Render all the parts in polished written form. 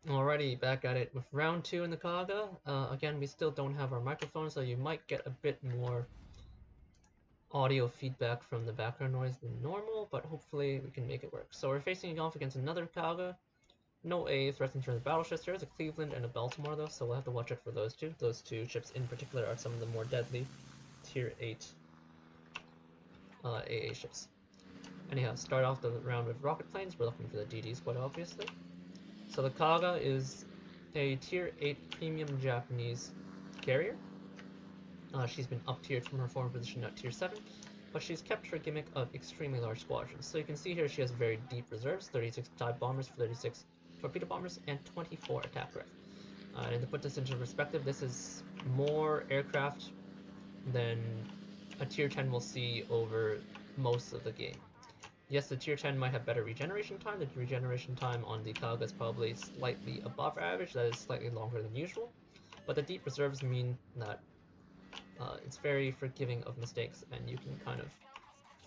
Alrighty, back at it with round 2 in the Kaga. Again, we still don't have our microphone, so you might get a bit more audio feedback from the background noise than normal, but hopefully we can make it work. So we're facing off against another Kaga. No A threats in terms of battleships. There is a Cleveland and a Baltimore though, so we'll have to watch out for those two. Those two ships in particular are some of the more deadly Tier 8 AA ships. Anyhow, start off the round with rocket planes. We're looking for the DDs quite obviously. So the Kaga is a Tier 8 premium Japanese carrier. She's been up-tiered from her former position at Tier 7, but she's kept her gimmick of extremely large squadrons. So you can see here she has very deep reserves, 36 dive bombers, 36 torpedo bombers, and 24 attack craft. And to put this into perspective, this is more aircraft than a Tier 10 will see over most of the game. Yes, the Tier 10 might have better regeneration time. The regeneration time on the Kaga is probably slightly above average, that is slightly longer than usual. But the deep reserves mean that it's very forgiving of mistakes, and you can kind of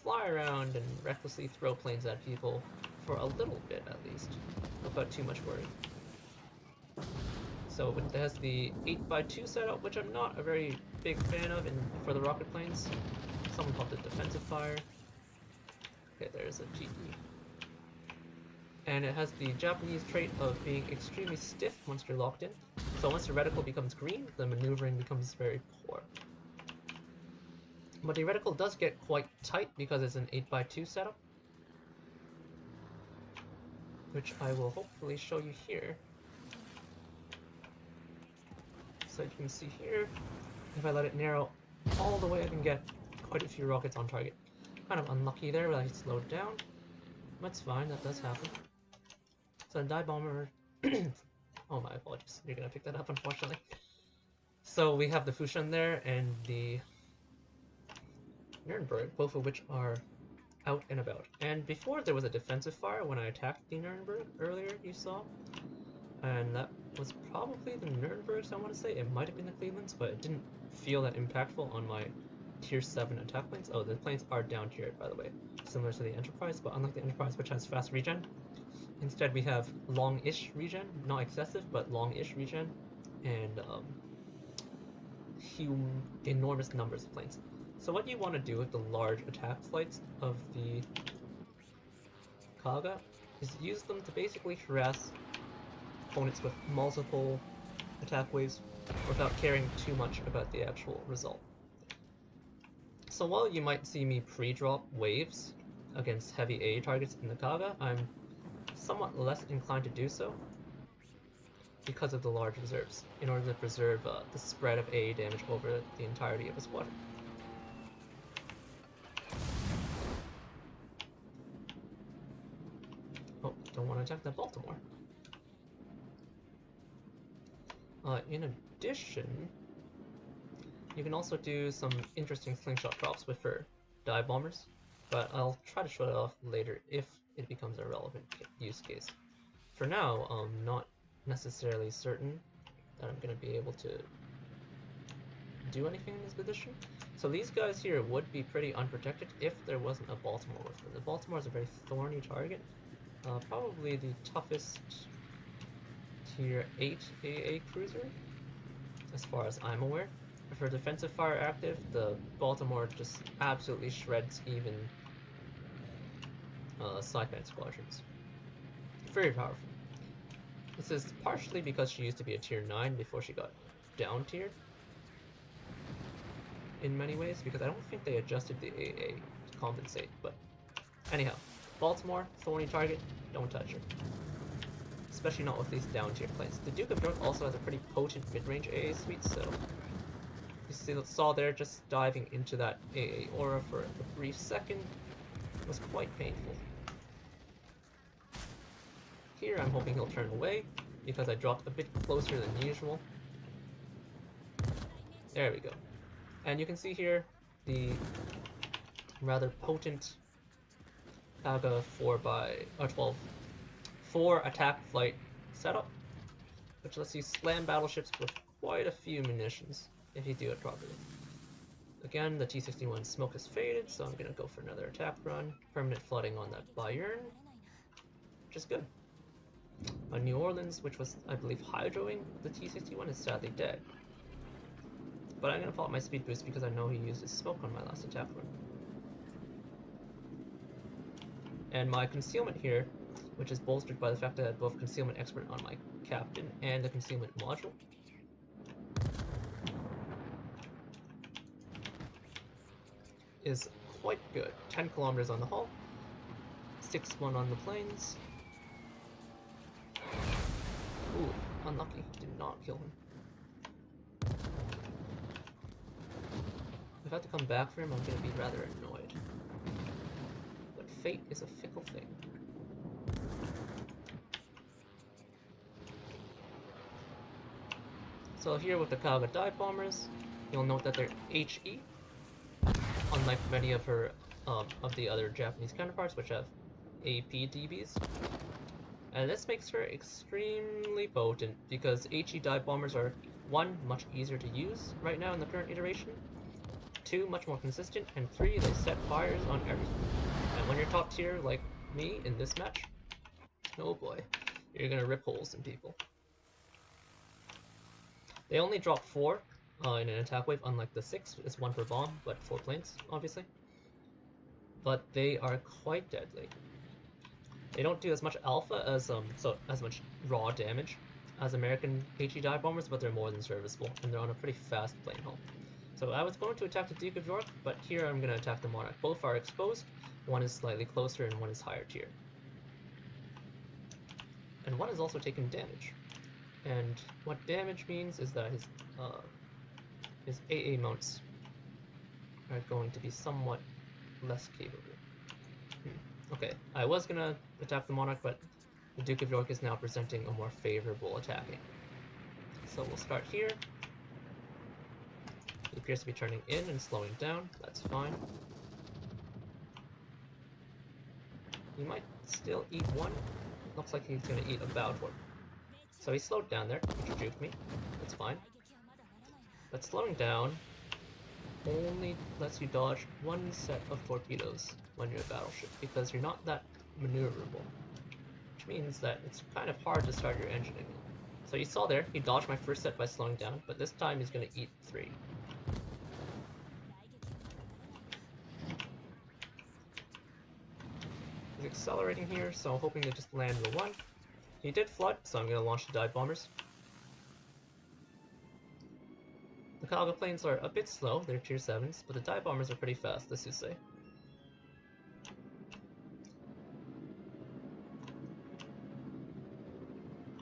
fly around and recklessly throw planes at people for a little bit at least, without too much worry. So it has the 8x2 setup, which I'm not a very big fan of for the rocket planes. Someone called it defensive fire. Okay, there's a GE. And it has the Japanese trait of being extremely stiff once you're locked in. So once the reticle becomes green, the maneuvering becomes very poor. But the reticle does get quite tight because it's an 8x2 setup, which I will hopefully show you here. So you can see here, if I let it narrow all the way, I can get quite a few rockets on target. Kind of unlucky there, but I slowed down. That's fine, that does happen. So the dive bomber... oh my apologies, you're gonna pick that up unfortunately. So we have the Fushan there and the Nuremberg, both of which are out and about. And before there was a defensive fire when I attacked the Nuremberg earlier, you saw. And that was probably the Nurembergs, I want to say. It might have been the Clevelands, but it didn't feel that impactful on my Tier 7 attack planes. Oh, the planes are down tiered, by the way, similar to the Enterprise, but unlike the Enterprise, which has fast regen, instead we have long-ish regen, not excessive, but long-ish regen, and enormous numbers of planes. So what you want to do with the large attack flights of the Kaga is use them to basically harass opponents with multiple attack waves without caring too much about the actual result. So while you might see me pre-drop waves against heavy AA targets in the Kaga, I'm somewhat less inclined to do so because of the large reserves, in order to preserve the spread of AA damage over the entirety of a squadron. Oh, don't want to attack that Baltimore. In addition, you can also do some interesting slingshot props with her dive bombers, but I'll try to show it off later if it becomes a relevant use case. For now, I'm not necessarily certain that I'm going to be able to do anything in this position. So these guys here would be pretty unprotected if there wasn't a Baltimore with them. The Baltimore is a very thorny target, probably the toughest Tier 8 AA cruiser, as far as I'm aware. For defensive fire active, the Baltimore just absolutely shreds even Saipan squadrons. Very powerful. This is partially because she used to be a Tier 9 before she got down tiered, in many ways, because I don't think they adjusted the AA to compensate, but anyhow, Baltimore, thorny target, don't touch her. Especially not with these down tier planes. The Duke of York also has a pretty potent mid-range AA suite, so you saw there just diving into that AA aura for a brief second was quite painful. Here I'm hoping he'll turn away, because I dropped a bit closer than usual. There we go. And you can see here the rather potent Kaga 4 attack flight setup, which lets you slam battleships with quite a few munitions if you do it properly. Again, the T-61 smoke has faded, so I'm going to go for another attack run. Permanent flooding on that Bayern, which is good. New Orleans, which was, I believe, hydroing the T-61, is sadly dead. But I'm going to follow my speed boost because I know he used his smoke on my last attack run. And my concealment here, which is bolstered by the fact that I have both concealment expert on my captain and the concealment module, is quite good. 10 kilometers on the hull, 6-1 on the planes. Ooh, unlucky, did not kill him. If I have to come back for him, I'm going to be rather annoyed. But fate is a fickle thing. So here with the Kaga dive bombers, you'll note that they're HE, unlike many of her of the other Japanese counterparts, which have AP DBs. And this makes her extremely potent because HE dive bombers are 1, much easier to use right now in the current iteration, 2, much more consistent, and 3, they set fires on everything. And when you're top tier like me in this match, oh boy, you're gonna rip holes in people. They only drop 4 in an attack wave, unlike the 6. It's 1 per bomb, but 4 planes, obviously. But they are quite deadly. They don't do as much alpha as as much raw damage as American HE dive bombers, but they're more than serviceable, and they're on a pretty fast plane hull. So I was going to attack the Duke of York, but here I'm going to attack the Monarch. Both are exposed. One is slightly closer, and one is higher tier. And one is also taking damage. And what damage means is that his AA mounts are going to be somewhat less capable. Okay, I was gonna attack the Monarch, but the Duke of York is now presenting a more favorable attacking. So we'll start here. He appears to be turning in and slowing down. That's fine. He might still eat one. Looks like he's gonna eat a bow torp. So he slowed down there, which juked me. That's fine. But slowing down only lets you dodge 1 set of torpedoes when you're a battleship, because you're not that maneuverable. Which means that it's kind of hard to start your engine again. So you saw there, he dodged my first set by slowing down, but this time he's going to eat 3. He's accelerating here, so I'm hoping to just land the 1. He did flood, so I'm going to launch the dive bombers. The Kaga planes are a bit slow, they're tier 7s, but the dive bombers are pretty fast, let's just say.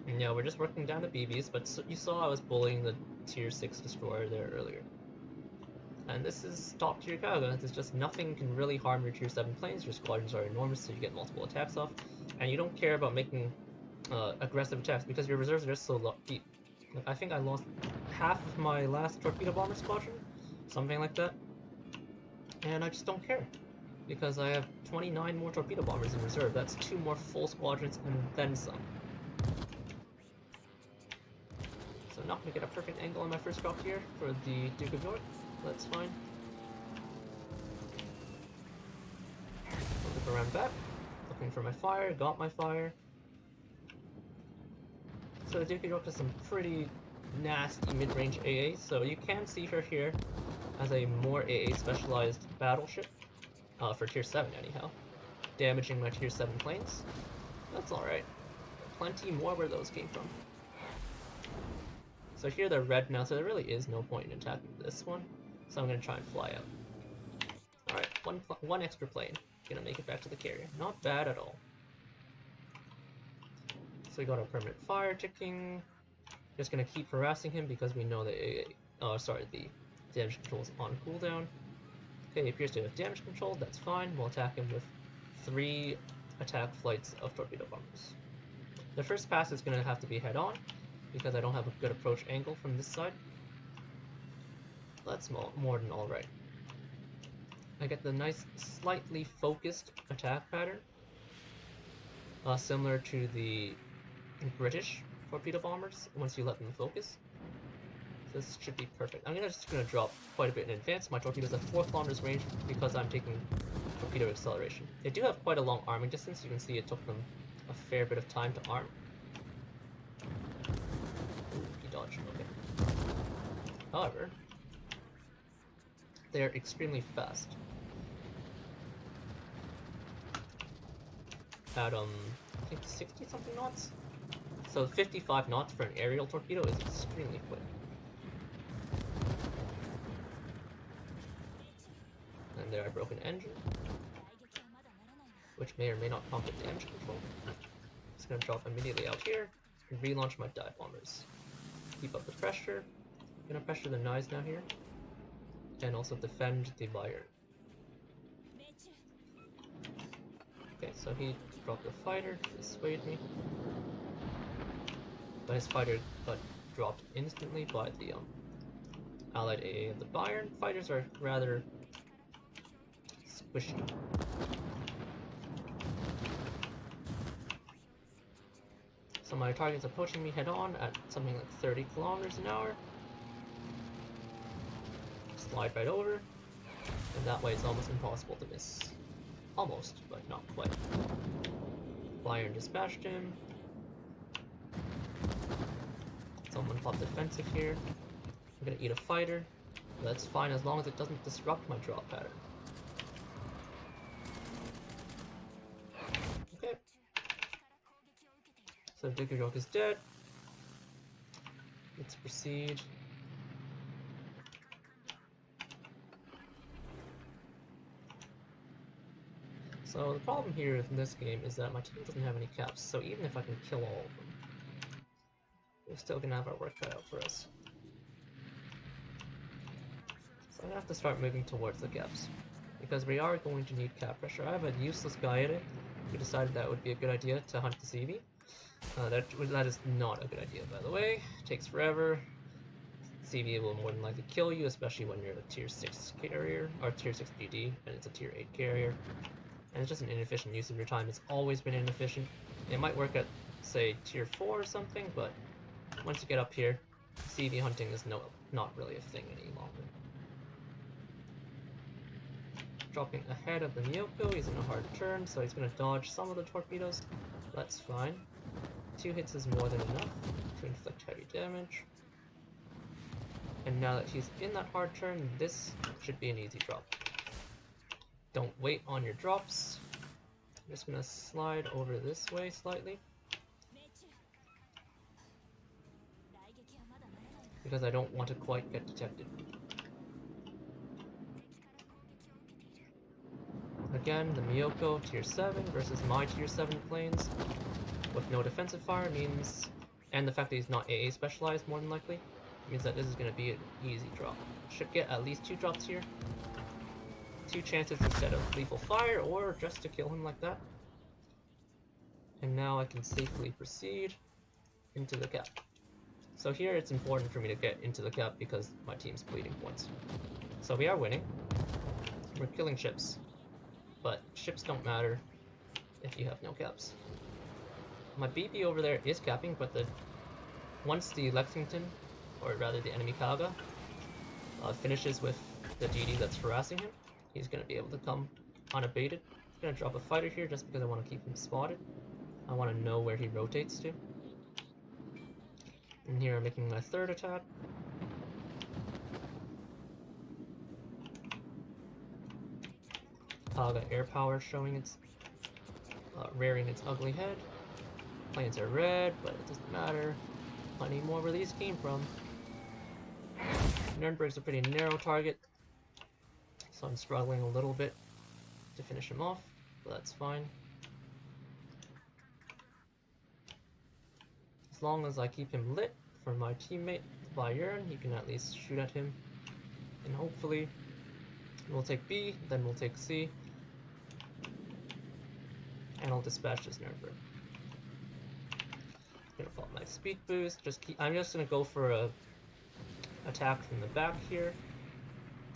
And yeah, we're just working down the BBs, but you saw I was bullying the tier 6 destroyer there earlier. And this is top tier Kaga. There's just nothing can really harm your tier 7 planes. Your squadrons are enormous, so you get multiple attacks off. And you don't care about making aggressive attacks because your reserves are just so deep. Like, I think I lost half of my last torpedo bomber squadron, something like that. And I just don't care because I have 29 more torpedo bombers in reserve. That's 2 more full squadrons and then some. So I'm not going to get a perfect angle on my first drop here for the Duke of York. That's fine. I'll look around back, looking for my fire, got my fire. So the Duke of York has some pretty nasty mid-range AA, so you can see her here as a more AA specialized battleship, for tier 7 anyhow, damaging my tier 7 planes. That's alright. Plenty more where those came from. So here they're red now, so there really is no point in attacking this one, so I'm going to try and fly out. Alright, one extra plane. Gonna make it back to the carrier. Not bad at all. So we got our permanent fire ticking. Just gonna keep harassing him because we know that the damage control is on cooldown. Okay, he appears to have damage control, that's fine. We'll attack him with 3 attack flights of torpedo bombers. The first pass is gonna have to be head on because I don't have a good approach angle from this side. That's more than alright. I get the nice, slightly focused attack pattern, similar to the British torpedo bombers once you let them focus. So this should be perfect. I'm just gonna drop quite a bit in advance. My torpedoes have 4 kilometers range because I'm taking torpedo acceleration. They do have quite a long arming distance. You can see it took them a fair bit of time to arm. dodge. Okay. However, they're extremely fast. At I think 60 something knots. So 55 knots for an aerial torpedo is extremely quick. And there I broke an engine, which may or may not prompt it to engine control. Just gonna drop immediately out here and relaunch my dive bombers. Keep up the pressure. I'm gonna pressure the knives now here, and also defend the wire. Okay, so he dropped a fighter to dissuade me, but his fighter got dropped instantly by the allied AA of the Bayern. Fighters are rather squishy. So my target's approaching me head on at something like 30 kilometers an hour. Slide right over, and that way it's almost impossible to miss. Almost, but not quite. Bayern dispatched him. Someone popped defensive here. I'm gonna eat a fighter. That's fine as long as it doesn't disrupt my drop pattern. Okay. So Diggerjoke is dead. Let's proceed. So the problem here in this game is that my team doesn't have any caps, so even if I can kill all of them, we're still gonna have our work cut out for us. So I'm gonna have to start moving towards the caps, because we are going to need cap pressure. I have a useless guy at it who decided that would be a good idea to hunt the CV. That is not a good idea, by the way. It takes forever. CV will more than likely kill you, especially when you're a tier 6 carrier, or tier 6 GD, and it's a tier 8 carrier. And it's just an inefficient use of your time. It's always been inefficient. It might work at, say, tier 4 or something, but once you get up here, CV hunting is not really a thing any longer. Dropping ahead of the Miyoko, he's in a hard turn, so he's going to dodge some of the torpedoes. That's fine. 2 hits is more than enough to inflict heavy damage. And now that he's in that hard turn, this should be an easy drop. Don't wait on your drops. I'm just gonna slide over this way slightly, because I don't want to quite get detected. Again, the Miyoko tier 7 versus my tier 7 planes with no defensive fire means, and the fact that he's not AA specialized more than likely, means that this is gonna be an easy drop. Should get at least 2 drops here. 2 chances instead of lethal fire, or just to kill him like that. And now I can safely proceed into the cap. So here it's important for me to get into the cap because my team's bleeding points. So we are winning. We're killing ships. But ships don't matter if you have no caps. My BP over there is capping, but once the Lexington, or rather the enemy Kaga, finishes with the DD that's harassing him, he's going to be able to come unabated. I'm going to drop a fighter here just because I want to keep him spotted. I want to know where he rotates to. And here I'm making my 3rd attack. Kaga air power showing its, rearing its ugly head. Planes are red, but it doesn't matter. Plenty more where these came from. Nürnberg's a pretty narrow target, so I'm struggling a little bit to finish him off, but that's fine. As long as I keep him lit for my teammate Bayern, he can at least shoot at him, and hopefully we'll take B, then we'll take C, and I'll dispatch this Nürnberg. Gonna pop my speed boost. I'm just gonna go for a attack from the back here.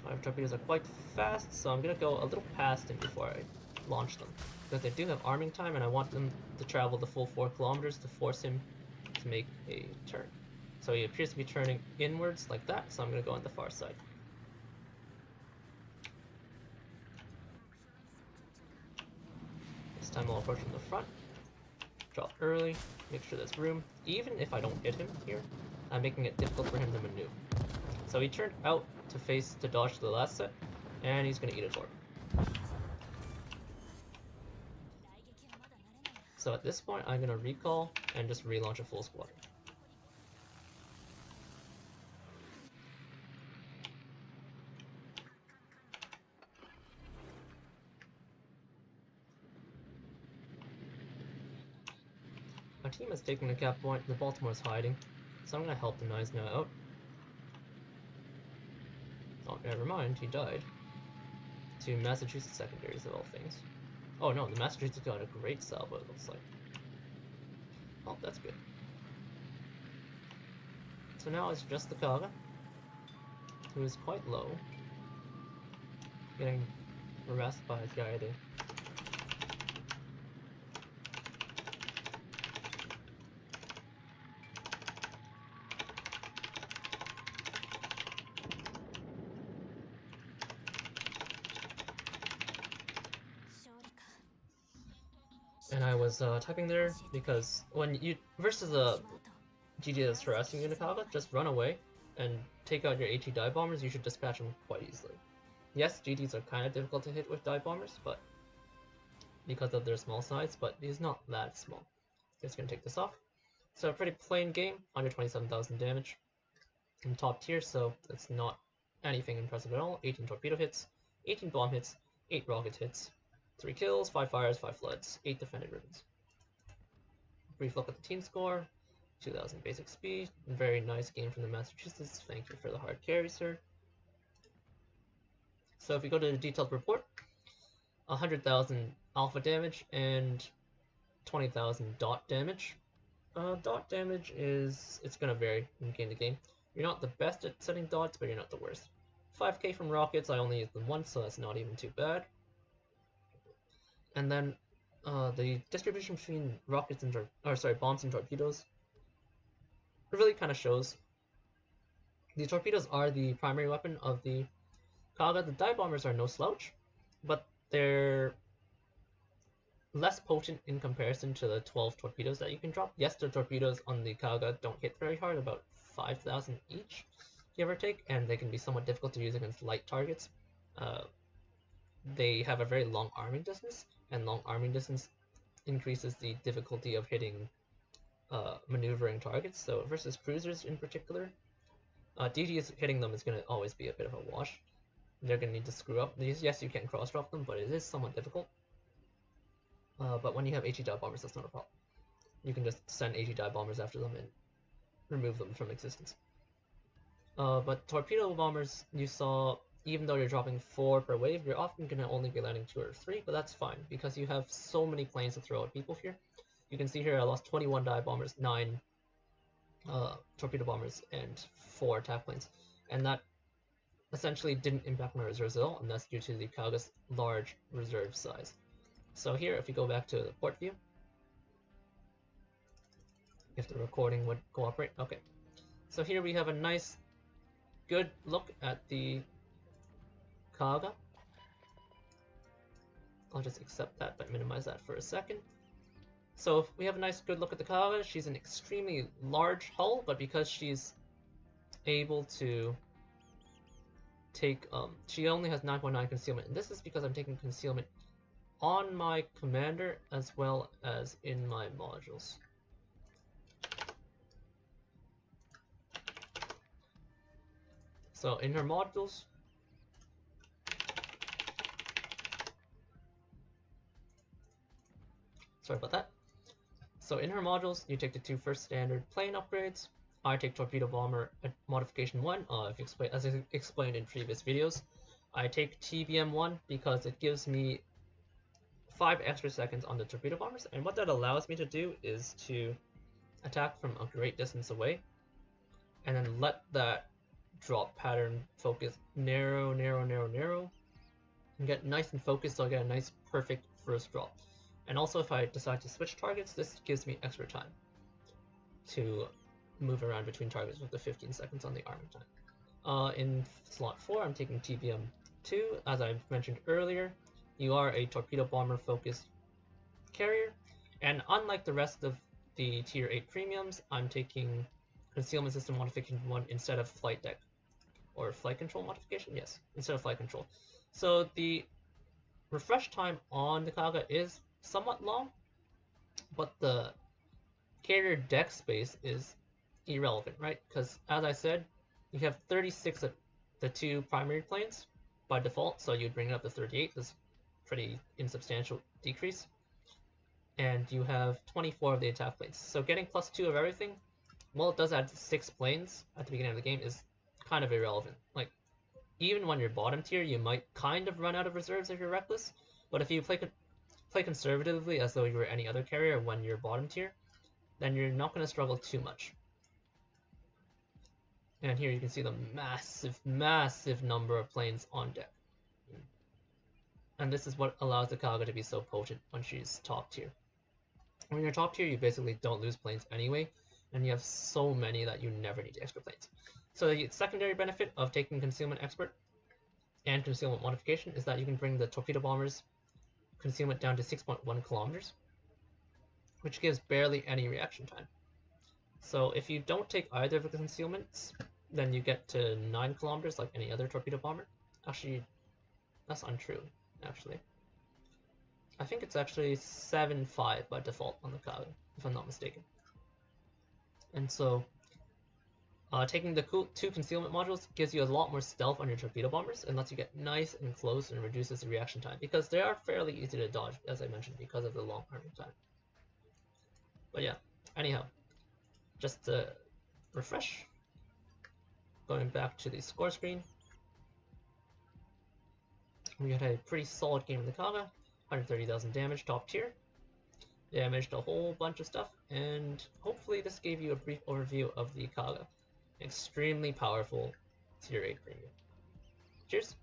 My torpedoes are quite fast, so I'm gonna go a little past him before I launch them, because they do have arming time, and I want them to travel the full 4 kilometers to force him to make a turn. So he appears to be turning inwards like that, so I'm gonna go on the far side. This time I'll approach from the front. Drop early, make sure there's room. Even if I don't hit him here, making it difficult for him to maneuver. So he turned out to dodge to the last set, and he's going to eat a torp. So at this point, I'm going to recall and just relaunch a full squadron. My team is taking the cap point, the Baltimore is hiding, so I'm going to help the Knives now out. Oh, never mind, he died. To Massachusetts secondaries of all things. Oh no, the Massachusetts got a great salvo, it looks like. Oh, that's good. So now it's just the Kaga, who is quite low, getting harassed by his guy there. And I was typing there because when you versus a GG that's harassing you in a Kaga, just run away and take out your AT dive bombers. You should dispatch them quite easily. Yes, GDs are kind of difficult to hit with dive bombers, but because of their small size, but he's not that small. Just gonna take this off. So a pretty plain game, under 27,000 damage. I'm top tier, so it's not anything impressive at all. 18 torpedo hits, 18 bomb hits, 8 rocket hits, 3 kills, 5 fires, 5 floods, 8 defended ribbons. Brief look at the team score. 2000 basic speed. Very nice game from the Massachusetts. Thank you for the hard carry, sir. So if we go to the detailed report, 100,000 alpha damage and 20,000 dot damage. Dot damage it's gonna vary from game to game. You're not the best at setting dots, but you're not the worst. 5k from rockets, I only used them once, so that's not even too bad. And then the distribution between rockets and bombs and torpedoes really kind of shows. The torpedoes are the primary weapon of the Kaga. The dive bombers are no slouch, but they're less potent in comparison to the 12 torpedoes that you can drop. Yes, the torpedoes on the Kaga don't hit very hard, about 5,000 each, give or take, and they can be somewhat difficult to use against light targets. They have a very long arming distance, and long arming distance increases the difficulty of hitting maneuvering targets. So versus cruisers in particular, DDs hitting them is going to always be a bit of a wash. They're going to need to screw up. Yes, you can cross drop them, but it is somewhat difficult. But when you have HE dive bombers, that's not a problem. You can just send HE dive bombers after them and remove them from existence. But torpedo bombers, you saw, even though you're dropping 4 per wave, you're often going to only be landing 2 or 3, but that's fine, because you have so many planes to throw at people here. You can see here I lost 21 dive bombers, 9 torpedo bombers, and 4 attack planes. And that essentially didn't impact my reserves at all, and that's due to the Kaga's large reserve size. So here, if you go back to the port view, if the recording would cooperate, okay. So here we have a nice, good look at the Kaga. I'll just accept that, but minimize that for a second. So we have a nice, good look at the Kaga. She's an extremely large hull, but because she's able to take, she only has 9.9 concealment, and this is because I'm taking concealment on my commander as well as in my modules. So in her modules, sorry about that. So in her modules, you take the 2 first standard plane upgrades. I take torpedo bomber at modification 1, as I explained in previous videos. I take TBM 1 because it gives me 5 extra seconds on the torpedo bombers, and what that allows me to do is to attack from a great distance away, and then let that drop pattern focus narrow, and get nice and focused so I get a nice perfect first drop. And also if I decide to switch targets, this gives me extra time to move around between targets with the 15 seconds on the arming time. In slot 4, I'm taking TBM 2, as I mentioned earlier. You are a torpedo bomber focused carrier, and unlike the rest of the tier 8 premiums, I'm taking Concealment System Modification 1 instead of Flight Deck. Or Flight Control Modification? Yes, instead of Flight Control. So the refresh time on the Kaga is somewhat long, but the carrier deck space is irrelevant, right? Because as I said, you have 36 of the 2 primary planes by default, so you'd bring it up to 38. This pretty insubstantial decrease. And you have 24 of the attack planes. So getting +2 of everything, while it does add 6 planes at the beginning of the game, is kind of irrelevant. Like, even when you're bottom tier, you might kind of run out of reserves if you're reckless, but if you play conservatively as though you were any other carrier when you're bottom tier, then you're not going to struggle too much. And here you can see the massive number of planes on deck. And this is what allows the Kaga to be so potent when she's top tier. When you're top tier, you basically don't lose planes anyway, and you have so many that you never need extra planes. So the secondary benefit of taking Concealment Expert and Concealment Modification is that you can bring the torpedo bombers concealment down to 6.1 kilometers, which gives barely any reaction time. So if you don't take either of the concealments, then you get to 9 kilometers like any other torpedo bomber. Actually, that's untrue, actually. I think it's actually 7.5 by default on the Kaga, if I'm not mistaken. And so, taking the 2 concealment modules gives you a lot more stealth on your torpedo bombers and lets you get nice and close and reduces the reaction time, because they are fairly easy to dodge, as I mentioned, because of the long arming time. But yeah, anyhow, just to refresh, going back to the score screen, we had a pretty solid game in the Kaga, 130,000 damage, top tier, damaged a whole bunch of stuff, and hopefully this gave you a brief overview of the Kaga. Extremely powerful Tier 8 premium. Cheers!